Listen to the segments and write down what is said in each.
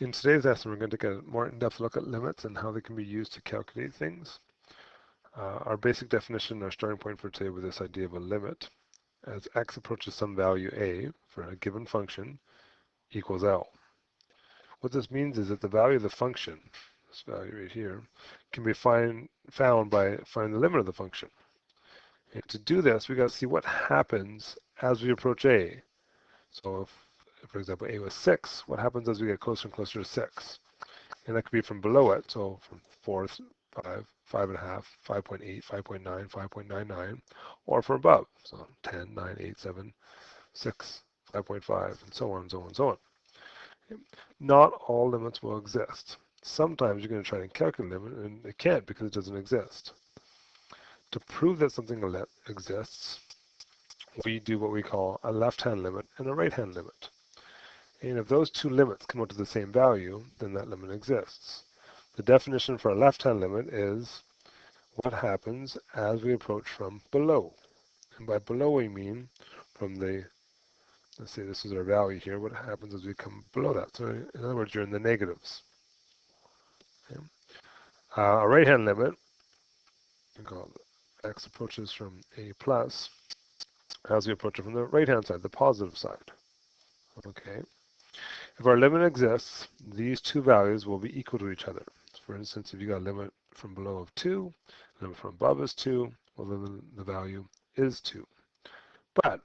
In today's lesson, we're going to take a more in-depth look at limits and how they can be used to calculate things. Our basic definition, our starting point for today was this idea of a limit. As x approaches some value a for a given function equals L. What this means is that the value of the function, this value right here, can be found by finding the limit of the function. And to do this, we got to see what happens as we approach a. So if, for example, a was 6, what happens as we get closer and closer to 6? And that could be from below it, so from 4, 5, 5.5, 5.8, 5.9, 5.99, or from above, so 10, 9, 8, 7, 6, 5.5, and so on, and so on, and so on. Not all limits will exist. Sometimes you're going to try and calculate a limit, and it can't because it doesn't exist. To prove that something exists, we do what we call a left-hand limit and a right-hand limit. And if those two limits come out to the same value, then that limit exists. The definition for a left-hand limit is what happens as we approach from below. And by below we mean from the, let's say this is our value here, what happens as we come below that. So in other words, you're in the negatives. Okay. A right-hand limit, we call x approaches from a plus as we approach it from the right-hand side, the positive side. Okay. If our limit exists, these two values will be equal to each other. For instance, if you got a limit from below of 2, the limit from above is 2, well then the value is 2. But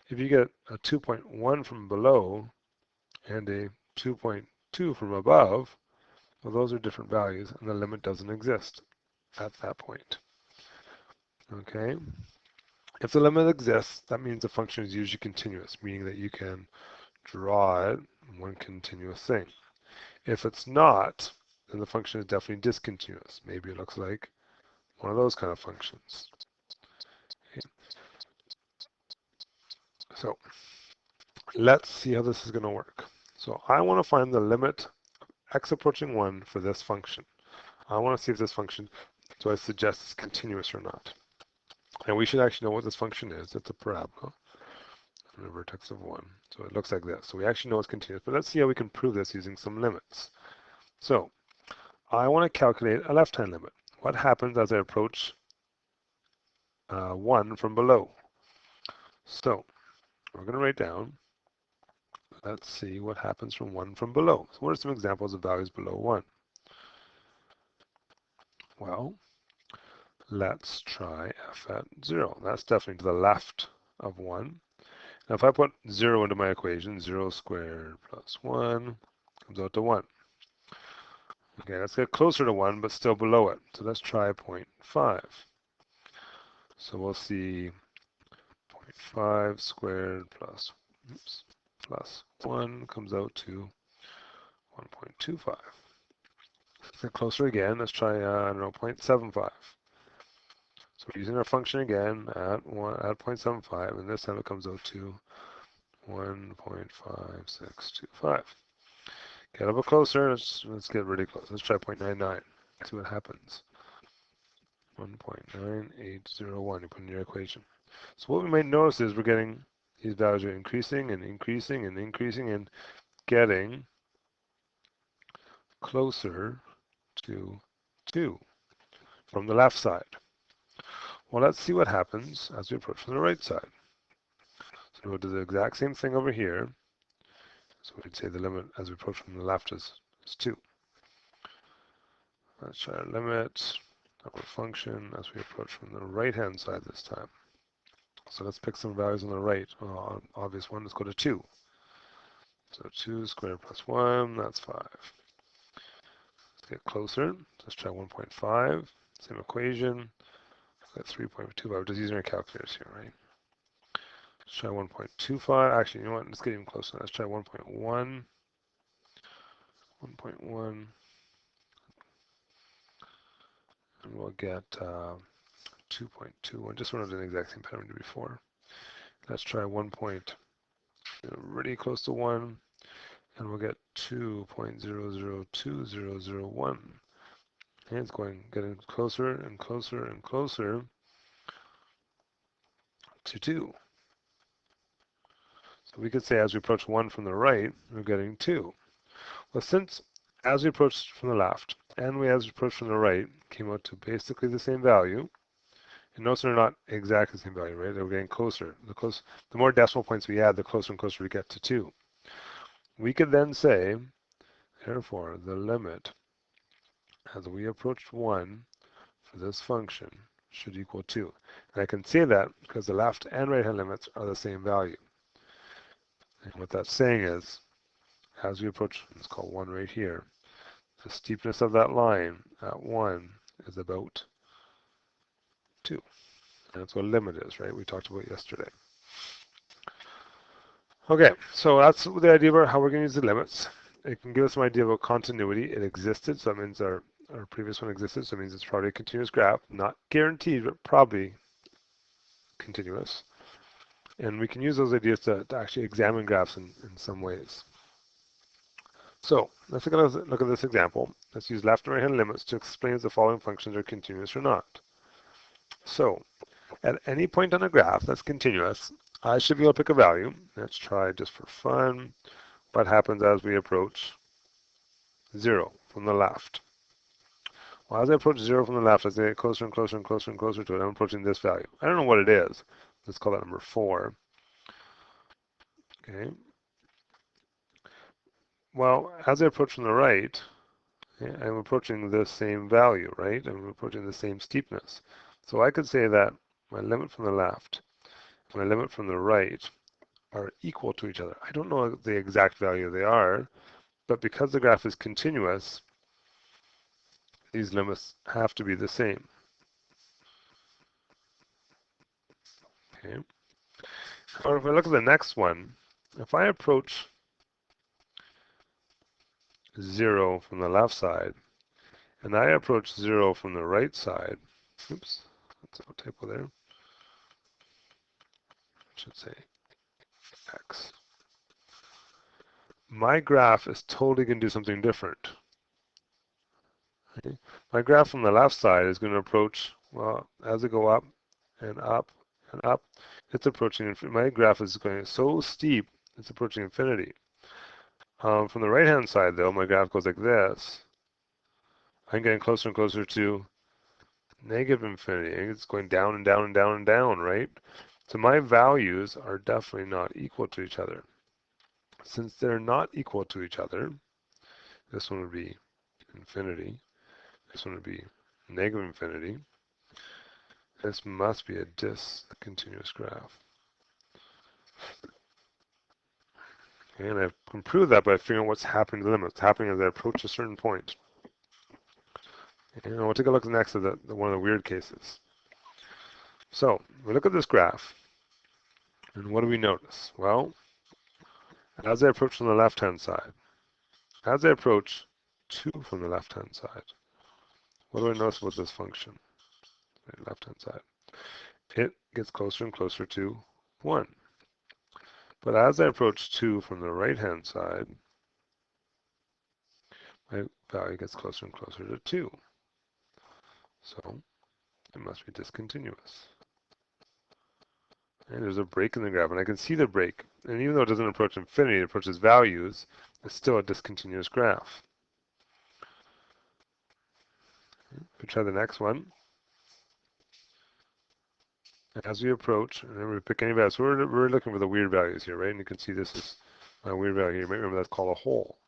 if you get a 2.1 from below and a 2.2 from above, well those are different values and the limit doesn't exist at that point. Okay? If the limit exists, that means the function is usually continuous, meaning that you can draw it in one continuous thing. If it's not, then the function is definitely discontinuous. Maybe it looks like one of those kind of functions. Okay. So let's see how this is going to work. So I want to find the limit of x approaching 1 for this function. I want to see if this function, so I suggest it's continuous or not. And we should actually know what this function is. It's a parabola and a vertex of 1. So it looks like this. So we actually know it's continuous. But let's see how we can prove this using some limits. So I want to calculate a left-hand limit. What happens as I approach 1 from below? So we're going to write down, let's see what happens from 1 from below. So what are some examples of values below 1? Well, let's try f at 0. That's definitely to the left of 1. Now if I put 0 into my equation, 0 squared plus 1 comes out to 1. Okay, let's get closer to 1, but still below it. So let's try 0.5. So we'll see 0.5 squared plus 1 comes out to 1.25. Let's get closer again. Let's try, I don't know, 0.75. So we're using our function again at 0.75, and this time it comes out to 1.5625. Get a little closer. Let's get really close. Let's try 0.99. See what happens. 1.9801. You put in your equation. So what we might notice is we're getting these values are increasing and increasing and increasing and getting closer to 2 from the left side. Well, let's see what happens as we approach from the right side. So we'll do the exact same thing over here. So we'd say the limit as we approach from the left is 2. Let's try our limit of our function as we approach from the right-hand side this time. So let's pick some values on the right. Obvious one, let's go to 2. So 2 squared plus 1, that's 5. Let's get closer. Let's try 1.5. Same equation. Let's get 3.25. Just using our calculators here, right? Let's try 1.25. Actually, you know what? Let's get even closer. Let's try 1.1. 1.1. And we'll get 2.21. Just wanted an exact same pattern we did before. Let's try 1. Really close to 1. And we'll get 2.002001. And it's getting closer and closer and closer to 2. So we could say as we approach 1 from the right, we're getting 2. Well, since as we approach from the left and as we approach from the right came out to basically the same value, and notice they're not exactly the same value, right? They're getting closer. The more decimal points we add, the closer and closer we get to 2. We could then say, therefore, the limit as we approach 1 for this function should equal 2. And I can say that because the left and right hand limits are the same value. And what that's saying is, as we approach, let's call 1 right here, the steepness of that line at 1 is about 2. And that's what a limit is, right? We talked about yesterday. Okay, so that's the idea about how we're going to use the limits. It can give us some idea about continuity. It existed, so that means our previous one existed, so it means it's probably a continuous graph. Not guaranteed, but probably continuous. And we can use those ideas to actually examine graphs in some ways. So let's look at this example. Let's use left and right hand limits to explain if the following functions are continuous or not. So at any point on a graph that's continuous, I should be able to pick a value. Let's try just for fun what happens as we approach 0 from the left. Well, as I approach 0 from the left, as I get closer and closer and closer and closer to it, I'm approaching this value. I don't know what it is. Let's call that number 4. Okay. Well, as I approach from the right, I'm approaching the same value, right? I'm approaching the same steepness. So I could say that my limit from the left and my limit from the right are equal to each other. I don't know the exact value they are, but because the graph is continuous, these limits have to be the same. Okay. Or if I look at the next one, if I approach 0 from the left side, and I approach 0 from the right side, oops, that's a typo there. I should say X. My graph is totally going to do something different. Okay. My graph from the left side is going to approach, well, as I go up and up and up, it's approaching, my graph is going so steep, it's approaching infinity. From the right-hand side, though, my graph goes like this. I'm getting closer and closer to negative infinity. It's going down and down and down and down, right? So my values are definitely not equal to each other. Since they're not equal to each other, this one would be infinity. This one would be negative infinity. This must be a discontinuous graph. Okay, and I can prove that by figuring out what's happening to the limit. What's happening as I approach a certain point. And we'll take a look next at one of the weird cases. So we look at this graph, and what do we notice? Well, as I approach from the left-hand side, as I approach 2 from the left-hand side, what do I notice about this function? Left-hand side. It gets closer and closer to 1. But as I approach 2 from the right-hand side, my value gets closer and closer to 2. So it must be discontinuous. And there's a break in the graph, and I can see the break. And even though it doesn't approach infinity, it approaches values, it's still a discontinuous graph. We try the next one. As we approach, and then we pick any value. So we're looking for the weird values here, right? And you can see this is my weird value here. You might remember that's called a hole.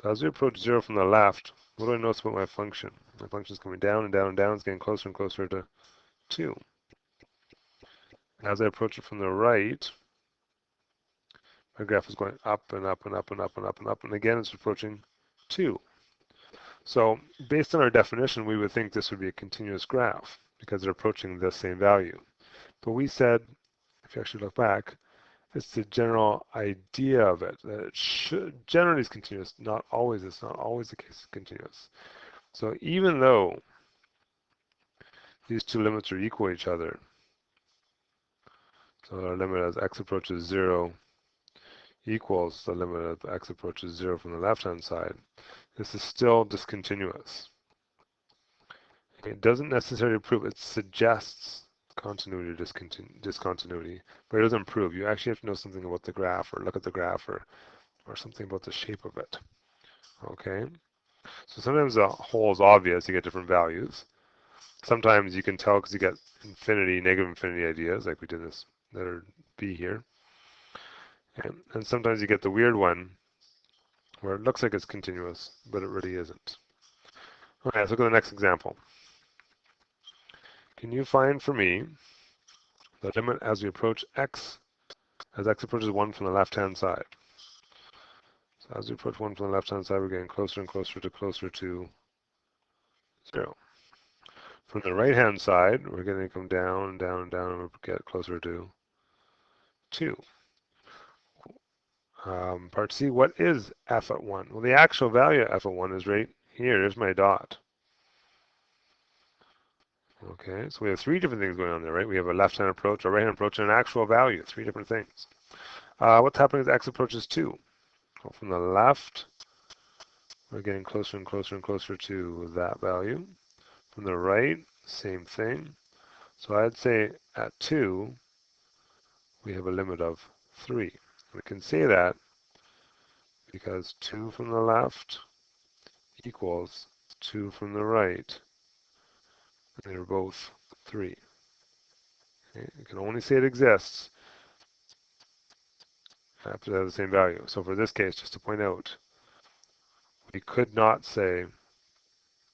So as we approach 0 from the left, what do I notice about my function? My function is coming down and down and down. It's getting closer and closer to 2. As I approach it from the right, my graph is going up and up and up and up and up and up. And again, it's approaching 2. So based on our definition, we would think this would be a continuous graph because they're approaching the same value. But we said, if you actually look back, it's the general idea of it, that it should generally is continuous, not always. It's not always the case it's continuous. So even though these two limits are equal to each other, so our limit as x approaches 0 equals the limit as x approaches 0 from the left-hand side, this is still discontinuous. It doesn't necessarily prove, it suggests continuity or discontinuity, but it doesn't prove. You actually have to know something about the graph or look at the graph or or something about the shape of it. Okay, so sometimes the whole is obvious, you get different values. Sometimes you can tell because you get infinity, negative infinity ideas, like we did this letter B here. And sometimes you get the weird one where it looks like it's continuous, but it really isn't. Okay, let's look at the next example. Can you find for me the limit as we approach x, as x approaches 1 from the left-hand side? So as we approach 1 from the left-hand side, we're getting closer and closer to 0. From the right-hand side, we're going to come down, down, down, and we'll get closer to 2. Part C, what is f at 1? Well, the actual value of f at 1 is right here. There's my dot. Okay, so we have 3 different things going on there, right? We have a left-hand approach, a right-hand approach, and an actual value. 3 different things. What's happening as x approaches 2? Well, from the left, we're getting closer and closer and closer to that value. From the right, same thing. So I'd say at 2, we have a limit of 3. We can say that because 2 from the left equals 2 from the right, and they're both 3. Okay? You can only say it exists after they have the same value. So for this case, just to point out, we could not say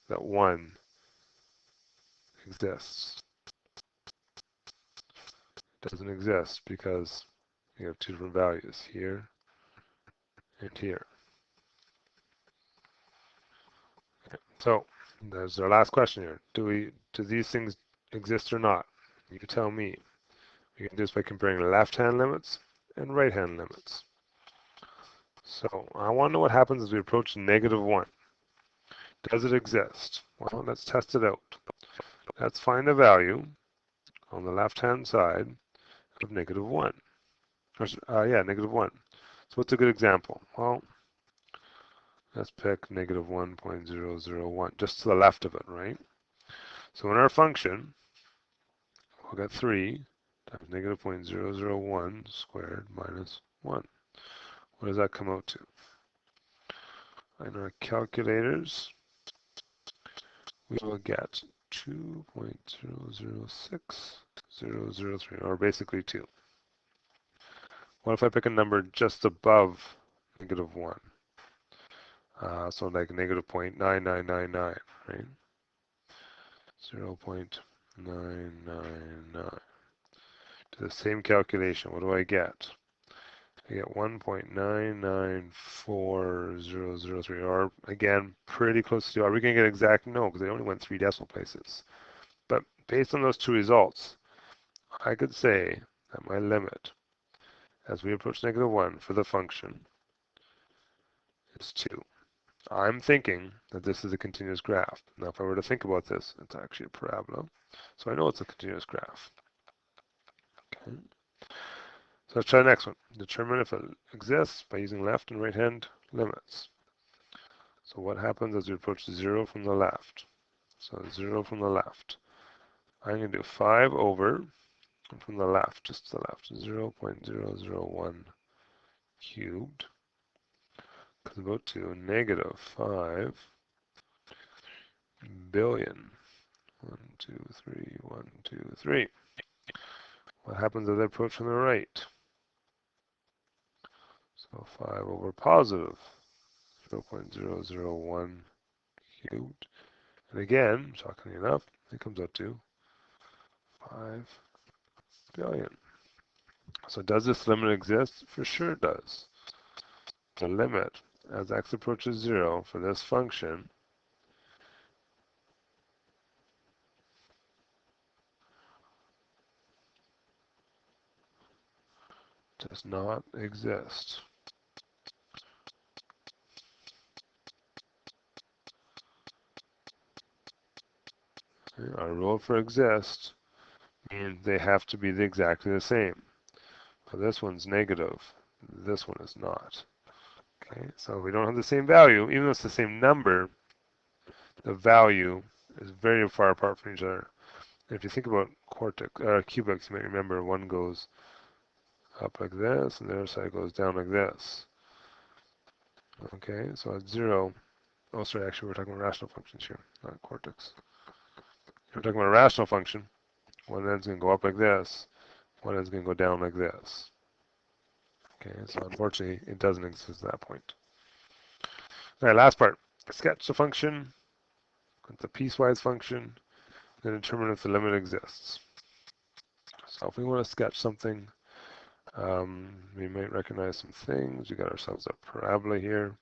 that 1 exists. It doesn't exist because you have 2 different values here and here. Okay. So there's our last question here. Do these things exist or not? You tell me. We can do this by comparing left-hand limits and right-hand limits. So I want to know what happens as we approach -1. Does it exist? Well, let's test it out. Let's find a value on the left-hand side of -1. Yeah, -1. So what's a good example? Well, let's pick -1.001, just to the left of it, right? So in our function, we'll get 3 times -0.001 squared minus 1. What does that come out to? In our calculators, we will get 2.006003, or basically 2. What if I pick a number just above -1? So like -0.9999, right? 0.999. Do the same calculation. What do I get? I get 1.994003, or again, pretty close to. Are we going to get exact? No, because they only went 3 decimal places. But based on those 2 results, I could say that my limit as we approach -1 for the function is 2. I'm thinking that this is a continuous graph. Now, if I were to think about this, it's actually a parabola. So I know it's a continuous graph. Okay. So let's try the next one. Determine if it exists by using left and right hand limits. So what happens as we approach 0 from the left? So 0 from the left. I'm going to do 5 over, and from the left, just to the left, 0.001 cubed comes about to -5 billion. 1, 2, 3, 1, 2, 3. What happens as I approach from the right? So 5 over positive 0.001 cubed. And again, shockingly enough, it comes out to 5 billion. So does this limit exist? For sure it does. The limit as x approaches 0 for this function does not exist. Our rule for exist means they have to be exactly the same. So this one's negative. This one is not. Okay, so we don't have the same value, even though it's the same number, the value is very far apart from each other. And if you think about cubics, you might remember one goes up like this, and the other side goes down like this. Okay, so at 0, oh sorry, actually we're talking about rational functions here, not cortex. If we're talking about a rational function, one end's going to go up like this, one end's going to go down like this. Okay, so unfortunately it doesn't exist at that point. All right, last part. Sketch the function. It's a piecewise function. Then determine if the limit exists. So if we want to sketch something, we might recognize some things. We got ourselves a parabola here.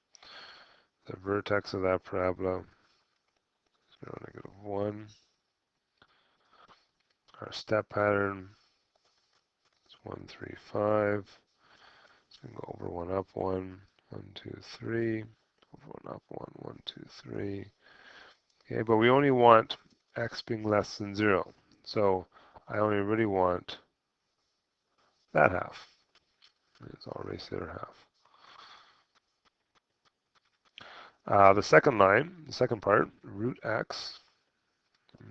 The vertex of that parabola is 0, -1. Our step pattern is 1, 3, 5. So we can go over 1, up 1, 1, 2, 3. Over 1, up 1, 1, 2, 3. Okay, but we only want x being less than 0. So I only really want that half. So I'll erase the other half. The second line, the second part, root x.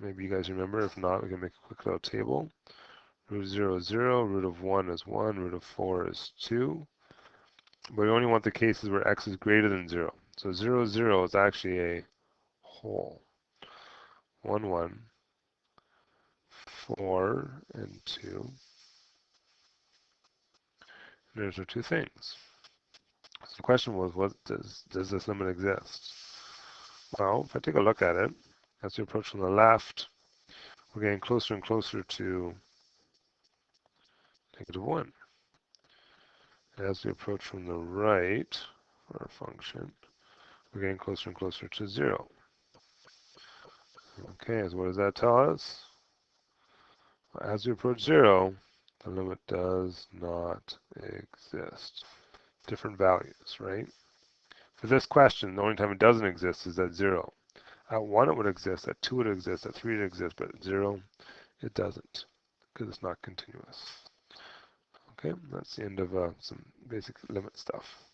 Maybe you guys remember. If not, we can make a quick little table. Root of 0 is 0. Root of 1 is 1. Root of 4 is 2. But we only want the cases where x is greater than 0. So 0, 0 is actually a whole. 1, 1, 4, and 2. And there's our two things. So the question was, what does this limit exist? Well, if I take a look at it, as we approach from the left, we're getting closer and closer to -1. And as we approach from the right for our function, we're getting closer and closer to 0. Okay, so what does that tell us? As we approach 0, the limit does not exist. Different values, right? For this question, the only time it doesn't exist is at 0. At 1 it would exist, at 2 it would exist, at 3 it exists, but at 0 it doesn't because it's not continuous. Okay, that's the end of some basic limit stuff.